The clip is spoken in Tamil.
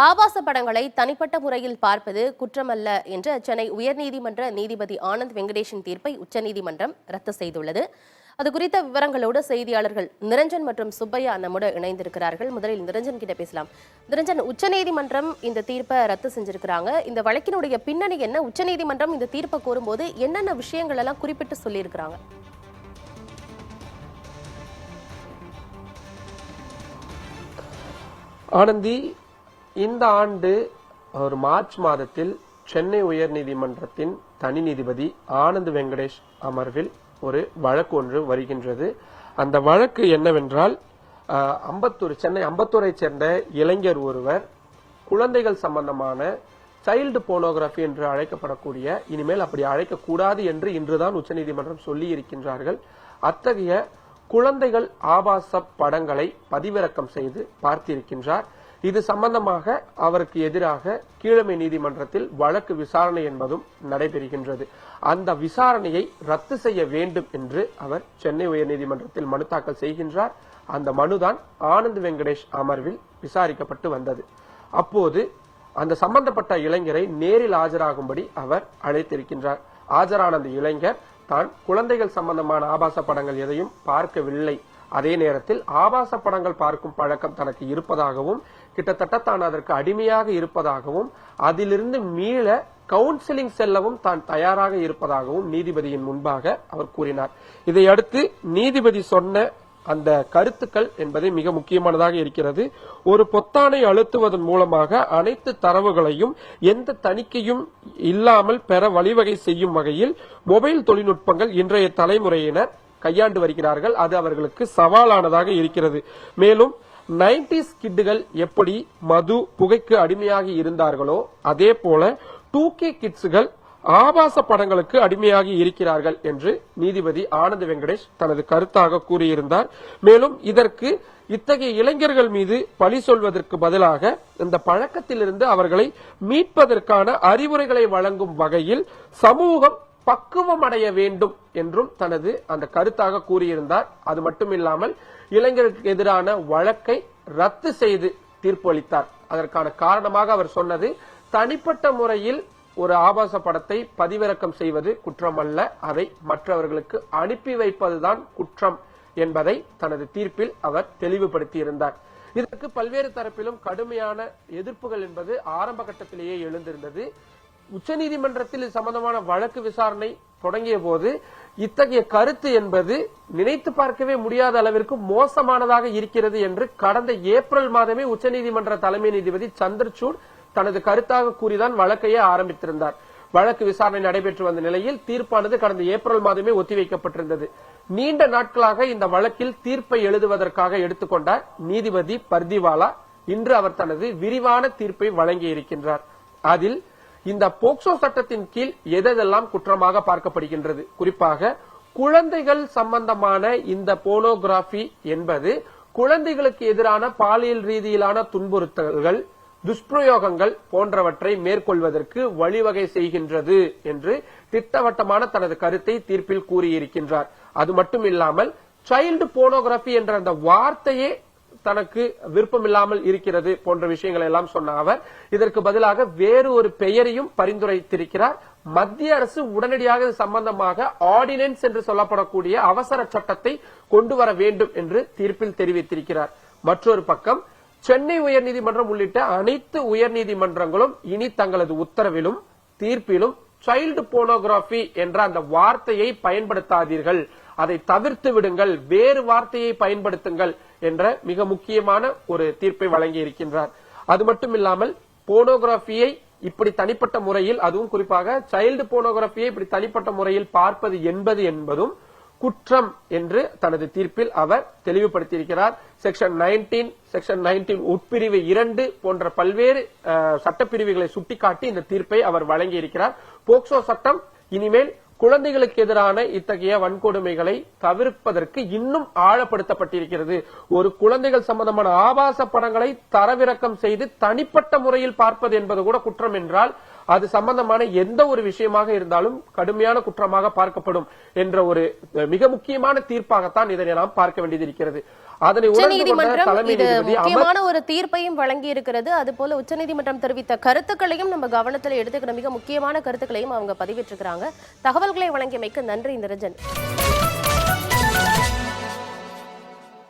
ஆபாச படங்களை தனிப்பட்ட முறையில் பார்ப்பது குற்றமல்ல என்ற சென்னை உயர்நீதிமன்ற நீதிபதி ஆனந்த் வெங்கடேஷின் தீர்ப்பை உச்சநீதிமன்றம் ரத்து செய்துள்ளது. அது குறித்த விவரங்களோடு செய்தியாளர்கள் நிரஞ்சன் மற்றும் சுப்பையா நம்முடன் இணைந்திருக்கிறார்கள். முதலில் நிரஞ்சன் கிட்ட பேசலாம். நிரஞ்சன், உச்சநீதிமன்றம் இந்த தீர்ப்பை ரத்து செஞ்சிருக்கிறாங்க. இந்த வழக்கினுடைய பின்னணி என்ன? உச்சநீதிமன்றம் இந்த தீர்ப்பை கோரும்போது என்னென்ன விஷயங்கள் எல்லாம் குறிப்பிட்டு சொல்லியிருக்கிறாங்க? ஆனந்தி, இந்த ஆண்டு ஒரு மார்ச் மாதத்தில் சென்னை உயர்நீதிமன்றத்தின் தனி நீதிபதி ஆனந்த் வெங்கடேஷ் அமர்வில் ஒரு வழக்கு ஒன்று வருகின்றது. அந்த வழக்கு என்னவென்றால், சென்னை அம்பத்தூரை சேர்ந்த இளைஞர் ஒருவர் குழந்தைகள் சம்பந்தமான சைல்டு போனோகிராஃபி என்று அழைக்கப்படக்கூடிய, இனிமேல் அப்படி அழைக்கக்கூடாது என்று இன்றுதான் உச்சநீதிமன்றம் சொல்லி இருக்கின்றார்கள். அத்தகைய குழந்தைகள் ஆபாச படங்களை பதிவிறக்கம் செய்து பார்த்திருக்கின்றார். இது சம்பந்தமாக அவருக்கு எதிராக கீழமை நீதிமன்றத்தில் வழக்கு விசாரணை என்பதும் நடைபெறுகின்றது. அந்த விசாரணையை ரத்து செய்ய வேண்டும் என்று அவர் சென்னை உயர்நீதிமன்றத்தில் மனு தாக்கல் செய்கின்றார். அந்த மனுதான் ஆனந்த் வெங்கடேஷ் அமர்வில் விசாரிக்கப்பட்டு வந்தது. அப்போது அந்த சம்பந்தப்பட்ட இளைஞரை நேரில் ஆஜராகும்படி அவர் அழைத்திருக்கின்றார். ஆஜரான அந்த இளைஞர் தான் குழந்தைகள் சம்பந்தமான ஆபாச படங்கள் எதையும் பார்க்கவில்லை, அதே நேரத்தில் ஆபாச படங்கள் பார்க்கும் பழக்கம் தனக்கு இருப்பதாகவும், கிட்டத்தட்ட தான் அதற்கு அடிமையாக இருப்பதாகவும், அதிலிருந்து மீள கவுன்சிலிங் செல்லவும் தான் தயாராக இருப்பதாகவும் நீதிபதியின் முன்பாக அவர் கூறினார். இதையடுத்து நீதிபதி சொன்ன அந்த கருத்துக்கள் என்பது மிக முக்கியமானதாக இருக்கிறது. ஒரு பொத்தானை அழுத்துவதன் மூலமாக அனைத்து தரவுகளையும் எந்த தணிக்கையும் இல்லாமல் பெற வழிவகை செய்யும் வகையில் மொபைல் தொழில்நுட்பங்கள் இன்றைய தலைமுறையினர் கையாண்டு வருகிறார்கள். அது அவர்களுக்கு சவாலானதாக இருக்கிறது. மேலும் 90s கிட்கள் எப்படி மது புகைக்கு அடிமையாகி இருந்தார்களோ அதே போல 2K கிட்ஸ்கள் ஆபாச படங்களுக்கு அடிமையாகி இருக்கிறார்கள் என்று நீதிபதி ஆனந்த் வெங்கடேஷ் தனது கருத்தாக கூறியிருந்தார். மேலும் இதற்கு இத்தகைய இளைஞர்கள் மீது பழி சொல்வதற்கு பதிலாக இந்த பழக்கத்திலிருந்து அவர்களை மீட்பதற்கான அறிவுரைகளை வழங்கும் வகையில் சமூகம் பக்குவம் அடைய வேண்டும் என்றும் தனது அந்த கருத்தாக கூறியிருந்தார். அது மட்டுமில்லாமல் இளைஞருக்கு எதிரான வழக்கை ரத்து செய்து தீர்ப்பு அளித்தார். அதற்கான காரணமாக அவர் சொன்னது, தனிப்பட்ட முறையில் ஒரு ஆபாச படத்தை பதிவிறக்கம் செய்வது குற்றம் அல்ல, அதை மற்றவர்களுக்கு அனுப்பி வைப்பதுதான் குற்றம் என்பதை தனது தீர்ப்பில் அவர் தெளிவுபடுத்தியிருந்தார். இதற்கு பல்வேறு தரப்பிலும் கடுமையான எதிர்ப்புகள் என்பது ஆரம்ப கட்டத்திலேயே எழுந்திருந்தது. உச்சநீதிமன்றத்தில் இது சம்பந்தமான வழக்கு விசாரணை தொடங்கிய போது இத்தகைய கருத்து என்பது நினைத்து பார்க்கவே முடியாத அளவிற்கு மோசமானதாக இருக்கிறது என்று கடந்த ஏப்ரல் மாதமே உச்சநீதிமன்ற தலைமை நீதிபதி சந்திரசூட் தனது கருத்தாக கூறிதான் வழக்கையே ஆரம்பித்திருந்தார். வழக்கு விசாரணை நடைபெற்று வந்த நிலையில் தீர்ப்பானது கடந்த ஏப்ரல் மாதமே ஒத்திவைக்கப்பட்டிருந்தது. நீண்ட நாட்களாக இந்த வழக்கில் தீர்ப்பை எழுதுவதற்காக எடுத்துக்கொண்டார் நீதிபதி பர்திவாலா. இன்று அவர் தனது விரிவான தீர்ப்பை வழங்கி இருக்கின்றார். அதில் இந்த போக்சோ சட்டத்தின் கீழ் எதெல்லாம் குற்றமாக பார்க்கப்படுகின்றது, குறிப்பாக குழந்தைகள் சம்பந்தமான இந்த போனோகிராபி என்பது குழந்தைகளுக்கு எதிரான பாலியல் ரீதியிலான துன்புறுத்தல்கள், துஷ்பிரயோகங்கள் போன்றவற்றை மேற்கொள்வதற்கு வழிவகை செய்கின்றது என்று திட்டவட்டமான தனது கருத்தை தீர்ப்பில் கூறியிருக்கின்றார். அது மட்டும் இல்லாமல் சைல்டு போனோகிராபி என்ற அந்த வார்த்தையே தனக்கு விருப்பமில்லாமல் இருக்கிறது போன்ற விஷயங்களை எல்லாம் சொன்ன அவர் இதற்கு பதிலாக வேறு ஒரு பெயரையும் பரிந்துரைத்திருக்கிறார். மத்திய அரசு உடனடியாக சம்பந்தமாக ஆர்டினன்ஸ் என்று சொல்லப்படக்கூடிய அவசர சட்டத்தை கொண்டு வர வேண்டும் என்று தீர்ப்பில் தெரிவித்திருக்கிறார். மற்றொரு பக்கம் சென்னை உயர்நீதிமன்றம் உள்ளிட்ட அனைத்து உயர்நீதிமன்றங்களும் இனி தங்களது உத்தரவிலும் தீர்ப்பிலும் சைல்டு போனோகிராபி என்ற அந்த வார்த்தையை பயன்படுத்தாதீர்கள், அதை தவிர்த்து விடுங்கள், வேறு வார்த்தையை பயன்படுத்துங்கள் என்ற மிக முக்கியமான ஒரு தீர்ப்பை வழங்கி இருக்கின்றார். அது மட்டுமில்லாமல் போனோகிராபியை இப்படி தனிப்பட்ட முறையில், அதுவும் குறிப்பாக சைல்டு போனோகிராபியை இப்படி தனிப்பட்ட முறையில் பார்ப்பது என்பதும் குற்றம் என்று தனது தீர்ப்பில் அவர் தெளிவுபடுத்தியிருக்கிறார். செக்ஷன் 19, செக்ஷன் 19 உட்பிரிவு 2 போன்ற பல்வேறு சட்டப்பிரிவுகளை சுட்டிக்காட்டி இந்த தீர்ப்பை அவர் வழங்கி இருக்கிறார். போக்சோ சட்டம் இனிமேல் குழந்தைகளுக்கு எதிரான இத்தகைய வன்கொடுமைகளை தவிர்ப்பதற்கு இன்னும் ஆழப்படுத்தப்பட்டிருக்கிறது. ஒரு குழந்தைகள் சம்பந்தமான ஆபாச படங்களை தரவிறக்கம் செய்து தனிப்பட்ட முறையில் பார்ப்பது என்பது கூட குற்றம் என்றால், அது சம்பந்தமான எந்த ஒரு விஷயமாக இருந்தாலும் கடுமையான குற்றமாக பார்க்கப்படும் என்ற ஒரு மிக முக்கியமான தீர்ப்பாகத்தான் இதனை நாம் பார்க்க வேண்டியது இருக்கிறது. அதனை உச்சநீதிமன்றம் இது முக்கியமான ஒரு தீர்ப்பையும் வழங்கி இருக்கிறது. அது போல உச்சநீதிமன்றம் தெரிவித்த கருத்துக்களையும் நம்ம கவனத்தில் எடுத்துக்கிற மிக முக்கியமான கருத்துக்களையும் அவங்க பதிவிட்டிருக்கிறாங்க. தகவல்களை வழங்கியமைக்கு நன்றி நிரஞ்சன்.